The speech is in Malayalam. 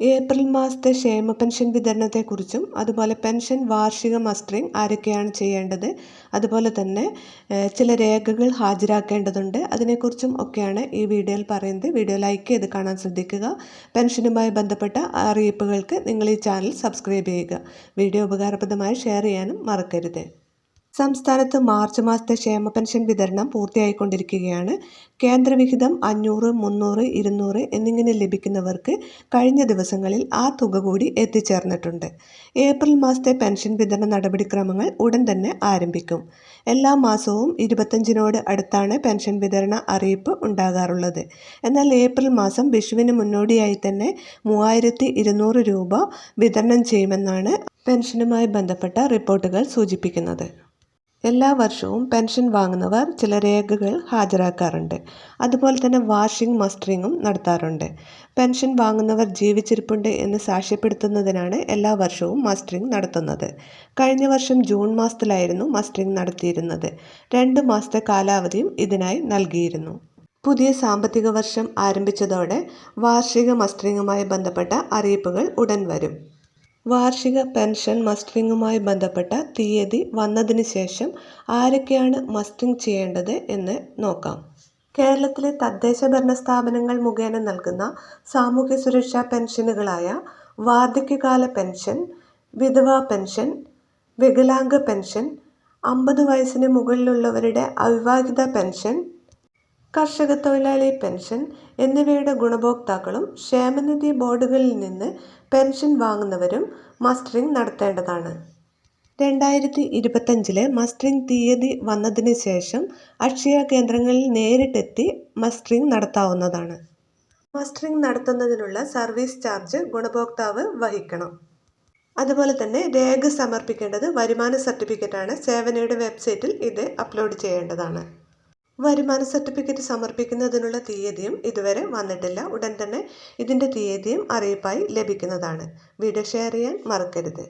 ഏപ്രിൽ മാസത്തെ ക്ഷേമ പെൻഷൻ വിതരണത്തെക്കുറിച്ചും അതുപോലെ പെൻഷൻ വാർഷിക മസ്റ്ററിംഗ് ആരൊക്കെയാണ് ചെയ്യേണ്ടത്, അതുപോലെ തന്നെ ചില രേഖകൾ ഹാജരാക്കേണ്ടതുണ്ട്, അതിനെക്കുറിച്ചും ഒക്കെയാണ് ഈ വീഡിയോയിൽ പറയുന്നത്. വീഡിയോ ലൈക്ക് ചെയ്ത് കാണാൻ ശ്രദ്ധിക്കുക. പെൻഷനുമായി ബന്ധപ്പെട്ട അറിയിപ്പുകൾക്ക് നിങ്ങൾ ഈ ചാനൽ സബ്സ്ക്രൈബ് ചെയ്യുക. വീഡിയോ ഉപകാരപ്രദമായി ഷെയർ ചെയ്യാനും മറക്കരുത്. സംസ്ഥാനത്ത് മാർച്ച് മാസത്തെ ക്ഷേമ പെൻഷൻ വിതരണം പൂർത്തിയായിക്കൊണ്ടിരിക്കുകയാണ്. കേന്ദ്രവിഹിതം 500, 300, 200 എന്നിങ്ങനെ ലഭിക്കുന്നവർക്ക് കഴിഞ്ഞ ദിവസങ്ങളിൽ ആ തുക കൂടി എത്തിച്ചേർന്നിട്ടുണ്ട്. ഏപ്രിൽ മാസത്തെ പെൻഷൻ വിതരണ നടപടിക്രമങ്ങൾ ഉടൻ തന്നെ ആരംഭിക്കും. എല്ലാ മാസവും 25-നോട് അടുത്താണ് പെൻഷൻ വിതരണ അറിയിപ്പ് ഉണ്ടാകാറുള്ളത്. എന്നാൽ ഏപ്രിൽ മാസം വിഷുവിന് മുന്നോടിയായി തന്നെ 3200 രൂപ വിതരണം ചെയ്യുമെന്നാണ് പെൻഷനുമായി ബന്ധപ്പെട്ട റിപ്പോർട്ടുകൾ സൂചിപ്പിക്കുന്നത്. എല്ലാ വർഷവും പെൻഷൻ വാങ്ങുന്നവർ ചില രേഖകൾ ഹാജരാക്കാറുണ്ട്. അതുപോലെ തന്നെ വാർഷിക മസ്റ്ററിങ്ങും നടത്താറുണ്ട്. പെൻഷൻ വാങ്ങുന്നവർ ജീവിച്ചിരിപ്പുണ്ട് എന്ന് സാക്ഷ്യപ്പെടുത്തുന്നതിനാണ് എല്ലാ വർഷവും മസ്റ്ററിങ് നടത്തുന്നത്. കഴിഞ്ഞ വർഷം ജൂൺ മാസത്തിലായിരുന്നു മസ്റ്ററിങ് നടത്തിയിരുന്നത്. 2 മാസത്തെ കാലാവധിയും ഇതിനായി നൽകിയിരുന്നു. പുതിയ സാമ്പത്തിക വർഷം ആരംഭിച്ചതോടെ വാർഷിക മസ്റ്ററിങ്ങുമായി ബന്ധപ്പെട്ട അറിയിപ്പുകൾ ഉടൻ വരും. വാർഷിക പെൻഷൻ മസ്റ്ററിങ്ങുമായി ബന്ധപ്പെട്ട തീയതി വന്നതിന് ശേഷം ആരൊക്കെയാണ് മസ്റ്ററിങ് ചെയ്യേണ്ടത് എന്ന് നോക്കാം. കേരളത്തിലെ തദ്ദേശ ഭരണ സ്ഥാപനങ്ങൾ മുഖേന നൽകുന്ന സാമൂഹ്യ സുരക്ഷാ പെൻഷനുകളായ വാർദ്ധക്യകാല പെൻഷൻ, വിധവാ പെൻഷൻ, വികലാംഗ പെൻഷൻ, 50 വയസ്സിന് മുകളിലുള്ളവരുടെ അവിവാഹിത പെൻഷൻ, കർഷക തൊഴിലാളി പെൻഷൻ എന്നിവയുടെ ഗുണഭോക്താക്കളും ക്ഷേമനിധി ബോർഡുകളിൽ നിന്ന് പെൻഷൻ വാങ്ങുന്നവരും മസ്റ്ററിങ് നടത്തേണ്ടതാണ്. 2025 മസ്റ്ററിങ് തീയതി വന്നതിന് ശേഷം അക്ഷയ കേന്ദ്രങ്ങളിൽ നേരിട്ടെത്തി മസ്റ്ററിങ് നടത്താവുന്നതാണ്. മസ്റ്ററിങ് നടത്തുന്നതിനുള്ള സർവീസ് ചാർജ് ഗുണഭോക്താവ് വഹിക്കണം. അതുപോലെ തന്നെ രേഖ സമർപ്പിക്കേണ്ടത് വരുമാന സർട്ടിഫിക്കറ്റാണ്. സേവനയുടെ വെബ്സൈറ്റിൽ ഇത് അപ്ലോഡ് ചെയ്യേണ്ടതാണ്. വരുമാന സർട്ടിഫിക്കറ്റ് സമർപ്പിക്കുന്നതിനുള്ള തീയതിയും ഇതുവരെ വന്നിട്ടില്ല. ഉടൻ തന്നെ ഇതിൻ്റെ തീയതിയും അറിയിപ്പായി ലഭിക്കുന്നതാണ്. വീഡിയോ ഷെയർ ചെയ്യാൻ മറക്കരുത്.